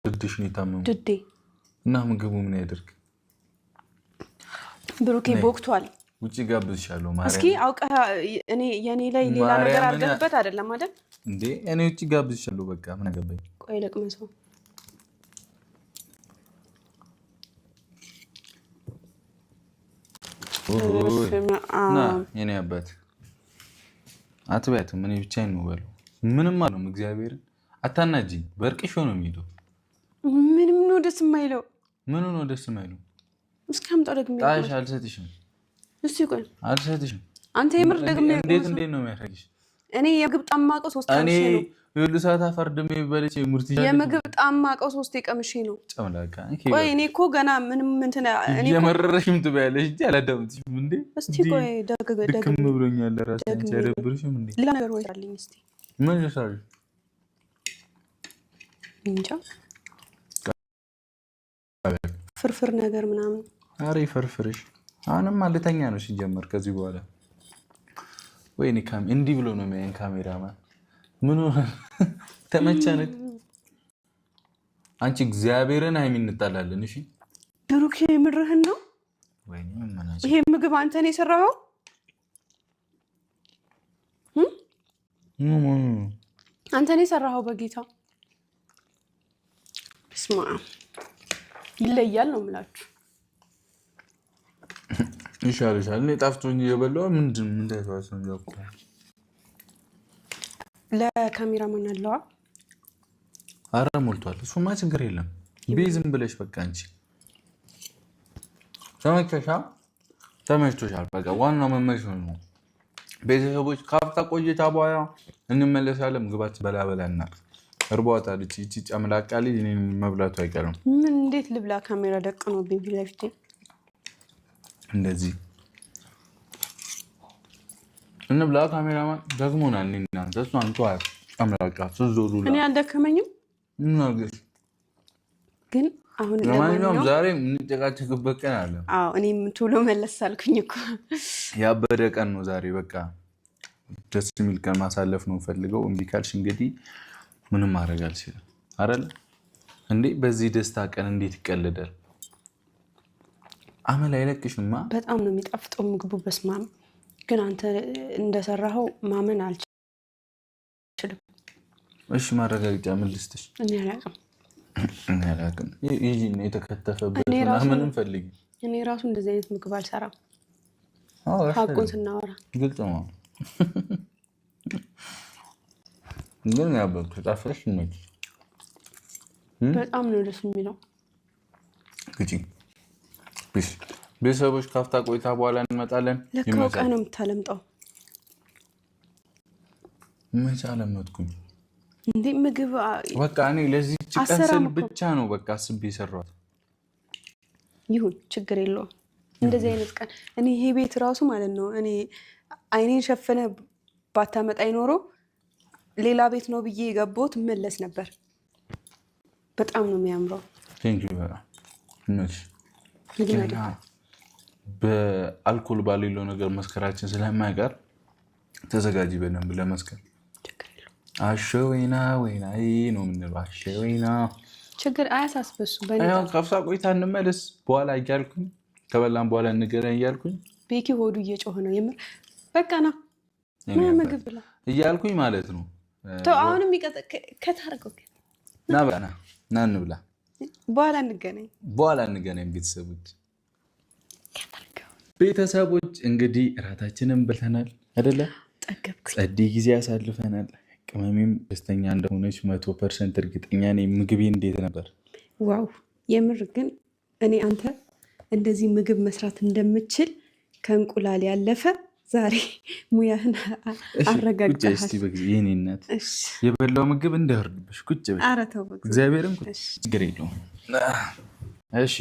ድድሽ ነው የታመመው ድዴ እና ምግቡ ምን ያደርግ ብሩኬ ቦክቷል ውጪ ጋብዝሻለሁ ማርያም እስኪ አውቃ እኔ የኔ ላይ ሌላ ነገር አድርገህበት አይደለም አይደል እንዴ እኔ ውጪ ጋብዝሻለሁ በቃ ምን አገባኝ ቆይ ለቅመሰው ና የኔ አባት አትበያትም እኔ ብቻዬን ነው በለው ምንም አልሆንም እግዚአብሔርን አታናጂኝ በርቅሽ ነው የሚሄደው ምንም ነው ደስ የማይለው ምን ነው ደስ የማይለው እስኪ አምጣው ደግሞ ጣሽ አልሰጥሽም እስኪ ቆይ አልሰጥሽም አንተ የምር ደግሞ እንዴት ነው የሚያደርግሽ እኔ የምግብ ጣማቀው 3 ቀምሼ ነው ይኸውልህ ሰዓት አፈርድሜ በለች ሙርት ይያል የምግብ ጣማቀው 3 ቀምሼ ነው ጨምላቃ ቆይ እኔ እኮ ገና ምንም እንትን እኔ የመረረሽም ትበያለሽ እንጂ አላዳምጥሽም እንዴ እስቲ ቆይ ደክም ብሎኛል ራስ አንቺ አይደብርሽም እንዴ ሌላ ነገር ወይ አለኝ እስቲ ምን ይሰራል እንጃ ፍርፍር ነገር ምናምን አሬ ፍርፍርሽ አሁንም ማለተኛ ነው ሲጀመር ከዚህ በኋላ ወይኔ ካም እንዲህ ብሎ ነው የሚያየን ካሜራማን ምን ሆነ ተመቸነክ አንቺ እግዚአብሔርን አይሚን እንጣላለን እሺ ብሩኬ ምርህን ነው ወይኔ ምን ማለት ይሄ ምግብ አንተ ነው የሰራኸው አንተ ነው የሰራኸው በጌታ ስማ ይለያል ነው የምላችሁ ይሻልሻል እኔ ጣፍቶኝ እየበላሁ ምንድን እንዳይዋሰን ያውቁ ለካሜራማን አለዋ አረ ሞልቷል እሱማ ችግር የለም ቤዝም ብለሽ በቃ አንቺ ተመችቶሻል በቃ ዋናው መመለስ ነው ቤተሰቦች ካፍታ ቆይታ በኋላ እንመለሳለን ምግባችን በላበላና እርቧታል እቺ ጨምላቃ ልጅ እኔን መብላቱ አይቀርም ምን እንዴት ልብላ ካሜራ ደቅኖ ቢቢ ለፍቴ እንደዚህ እንብላ ካሜራማን ደግሞናል እናንተ እሷን ተዋት ጨምላቃ ስትዞሩላ እኔ አልደከመኝም ምን አድርገሽ ግን አሁን ለማንኛውም ዛሬ የምንጨቃጨቅበት ቀን አለ አዎ እኔም ቶሎ መለስ አልኩኝ እኮ ያበደ ቀን ነው ዛሬ በቃ ደስ የሚል ቀን ማሳለፍ ነው ፈልገው እምቢ ካልሽ እንግዲህ ምንም ማድረግ አልችልም አይደል እንዴ በዚህ ደስታ ቀን እንዴት ይቀልዳል አመል አይለቅሽማ በጣም ነው የሚጣፍጠው ምግቡ በስማም ግን አንተ እንደሰራኸው ማመን አልችልም እሺ ማረጋግጫ ምን ልስጥሽ እኔ አላውቅም ይሄ የተከተፈበት ምንም ፈልጊ እኔ ራሱ እንደዚህ አይነት ምግብ አልሰራም ሀቁን ስናወራ ግልጽ ነው ግን ያበቁ ጣፈሽ ነው በጣም ነው ደስ የሚለው ግጪ ቢስ ቤተሰቦች ካፍታ ቆይታ በኋላ እንመጣለን ለካውቃ ነው የምታለምጠው መቻለመጥኩኝ እንዴ ምግብ በቃ እኔ ለዚህ ጭቀስል ብቻ ነው በቃ አስቤ የሰራሁት ይሁን ችግር የለውም እንደዚህ አይነት ቀን እኔ ይሄ ቤት ራሱ ማለት ነው እኔ አይኔን ሸፈነ ባታመጣ ይኖሮ ሌላ ቤት ነው ብዬ የገባሁት መለስ ነበር በጣም ነው የሚያምረው ቴንክ ዩ እነሽ በአልኮል ባሌለው ነገር መስከራችን ስለማይቀር ተዘጋጂ በደንብ ለመስከር አሸወይና ወይና ነው የምንለው አሸወይና ችግር አያሳስበሱ በእኔ ካፍታ ቆይታ እንመለስ በኋላ እያልኩኝ ከበላን በኋላ እንገናኝ እያልኩኝ ቤኪ ሆዱ እየጮኸ ነው የምር በቃ ና ምግብ ብላ እያልኩኝ ማለት ነው ተው አሁንም ከታርገው ና በቃ ና እንብላ በኋላ እንገናኝ ቤተሰቦች እንግዲህ እራታችንን በልተናል አይደለ ጸዲ ጊዜ ያሳልፈናል ቅመሜም ደስተኛ እንደሆነች 100% እርግጠኛ ነኝ ምግቤ እንዴት ነበር ዋው የምር ግን እኔ አንተ እንደዚህ ምግብ መስራት እንደምችል ከእንቁላል ያለፈ ዛሬ ሙያህን አረጋግጠሃል እስቲ በጊዜ የኔ እናት የበላው ምግብ እንዳይወርድብሽ ቁጭ በይ ኧረ ተው እግዚአብሔርን ችግር የለውም እሺ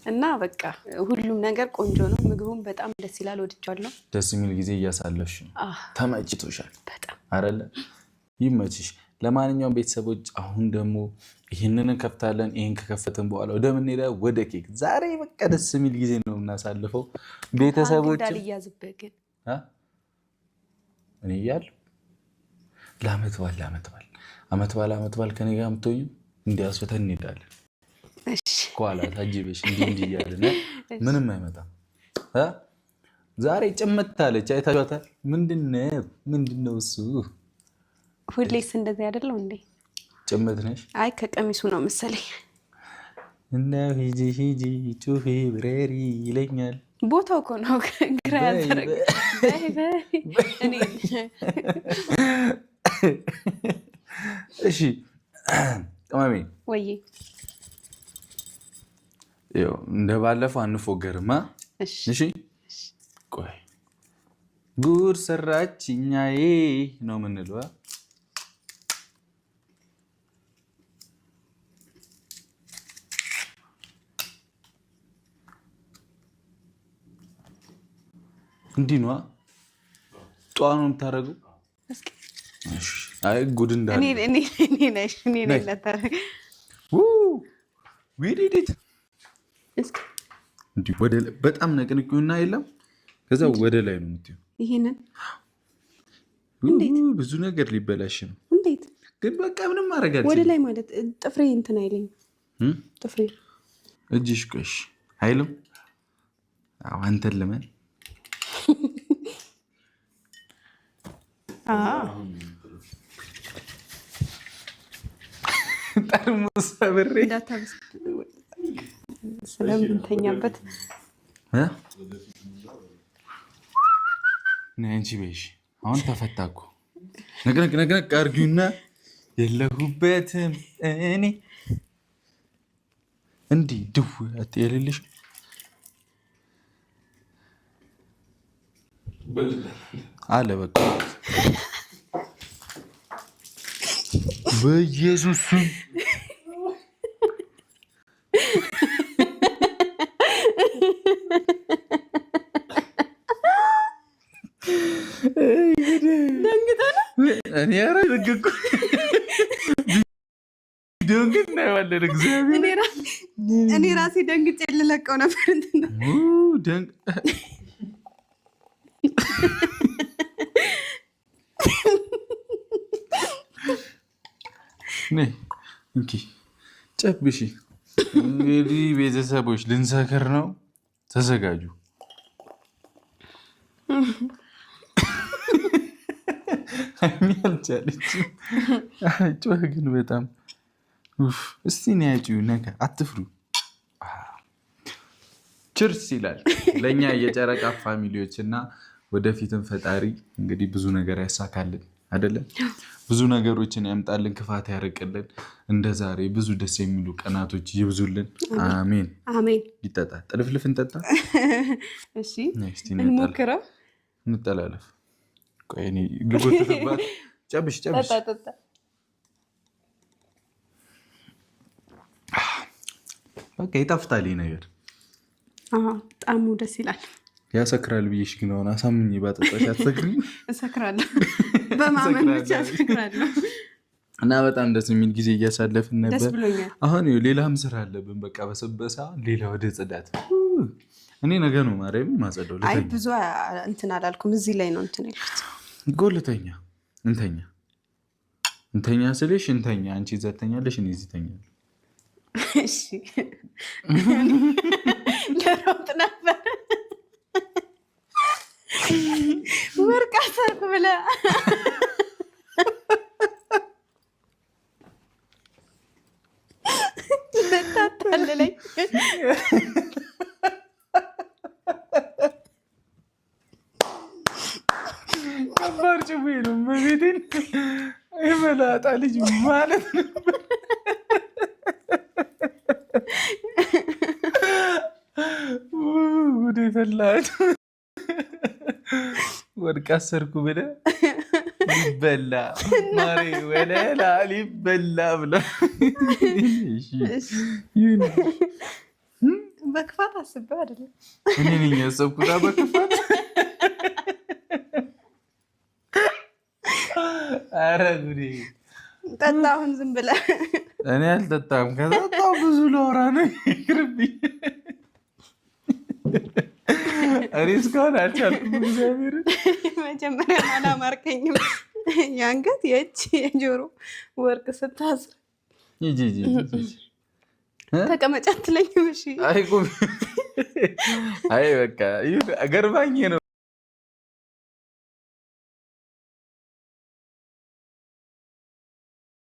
እና በቃ ሁሉም ነገር ቆንጆ ነው ምግቡም በጣም ደስ ይላል ወድጃለሁ ደስ የሚል ጊዜ እያሳለፍሽ ነው ተመችቶሻል በጣም አይደለ ይመችሽ ለማንኛውም ቤተሰቦች አሁን ደግሞ ይሄንን ከፍታለን ይሄን ከከፈተን በኋላ ወደ ምን ሄዳ ወደ ኬክ ዛሬ በቃ ደስ የሚል ጊዜ ነው እናሳልፈው ቤተሰቦች ዳልያዝበህ ግን እኔ ያለው ለአመት በዓል ከኔ ጋር የምትሆኚው እንዲያስፈተን እንሄዳለን። እሺ ከኋላ ታጅበሽ እንዲህ እያለን ምንም አይመጣም። ዛሬ ጭምት አለች። አይታችኋታል? ምንድነው እሱ? ሁሌስ እንደዚህ አይደለው እንዴ? ጭምት ነሽ? አይ ከቀሚሱ ነው መሰለኝ። እና ሂጂ ጩኺ ብሬሪ ይለኛል። ቦታው እኮ ነው ግራ ያዘረግ። እሺ ቅመሜ ወይ እንደ ባለፈው አንፎገርማ። እሺ ቆይ ጉድ ሰራች እኛዬ ነው የምንለው። እንዲህ ነዋ። ጠዋ ነው የምታደርገው። አይ ጉድ እንዳለ በጣም ነቅንቂውና የለም ከዛ ወደ ላይ ነው የምትይው። ይሄንን ብዙ ነገር ሊበላሽ ነው። እንዴት ግን በቃ ምንም ማድረግ አልችልም። ወደ ላይ ማለት ጥፍሬ እንትን አይለኝም። ጥፍሬ እጅሽ ቆሽ አይልም። አንተን ለምን ጠርሙስ አብሬ ስለምንተኛበት አንቺ በይሽ። አሁን ተፈታኩ። ነቅነቅ አድርጊውና የለሁበትም እኔ እንዲህ ድው የሌለሽ አለ በቃ በኢየሱስ ስም እኔ ኧረ ደንገጥኩ። ቪዲዮን ግን እናየዋለን። እግዚአብሔር እኔ ራሴ ደንግጬ ልለቀው ነበር። ጨብሺ። እንግዲህ ቤተሰቦች ልንሰክር ነው፣ ተዘጋጁ። አልቻለችም። ጮህ ግን በጣም እስቲ ያጭው ነገር አትፍሩ። ችርስ ይላል ለእኛ የጨረቃ ፋሚሊዎች እና ወደፊትም ፈጣሪ እንግዲህ ብዙ ነገር ያሳካልን አይደለም፣ ብዙ ነገሮችን ያምጣልን፣ ክፋት ያርቅልን። እንደ ዛሬ ብዙ ደስ የሚሉ ቀናቶች ይብዙልን። አሜን አሜን። ይጠጣ ጥልፍልፍ እንጠጣ። እሺ እንሞክረው። እንጠላለፍ። ቆይ እኔ ልጎትትባት። ጨብሽ በቃ ይጣፍጣል ነገር። ጣዕሙ ደስ ይላል። ያሰክራል ብዬሽ ግን አሁን አሳምኜ ባጠጣሽ አትሰክሪም? እሰክራለሁ፣ በማመን ብቻ እሰክራለሁ። እና በጣም ደስ የሚል ጊዜ እያሳለፍን ነበር። ደስ ብሎኛል። አሁን ሌላም ስራ አለብን። በቃ በሰበሳ ሌላ ወደ ጽዳት። እኔ ነገ ነው ማርያም ማጸደው። አይ ብዙ እንትን አላልኩም። እዚህ ላይ ነው እንትን ያልኩት። ጎልተኛ እንተኛ ስልሽ እንተኛ፣ አንቺ እዛ ትተኛለሽ፣ እኔ እዚህ እተኛለሁ። እሺ ለሮጥ ነበር ወርቅ አሰርኩ ብለህ ታታለለኝ። ከባድ ጭዌ ነው። በቤቴን የመላጣ ልጅ ማለት ነበር። ጉድ ፈላች። ወርቅ አሰርኩ ብለህ ሊበላ ማሬ ወለላ ሊበላ ብላ በክፋት አስቤው አይደለም። እኔ ነኝ ያሰብኩት በክፋት። ኧረ ጉዴ። ጠጣ አሁን ዝም ብለህ። እኔ አልጠጣም። ከጠጣሁ ብዙ ለወራ ነው። ይቅርብኝ። እኔ እስካሁን አልቻልኩም። እግዚአብሔር መጀመሪያ አላማርከኝም። የአንገት የእጅ የጆሮ ወርቅ ስታስር ተቀመጫ አትለኝም? እሺ አይ በቃ ገርማኝ ነው።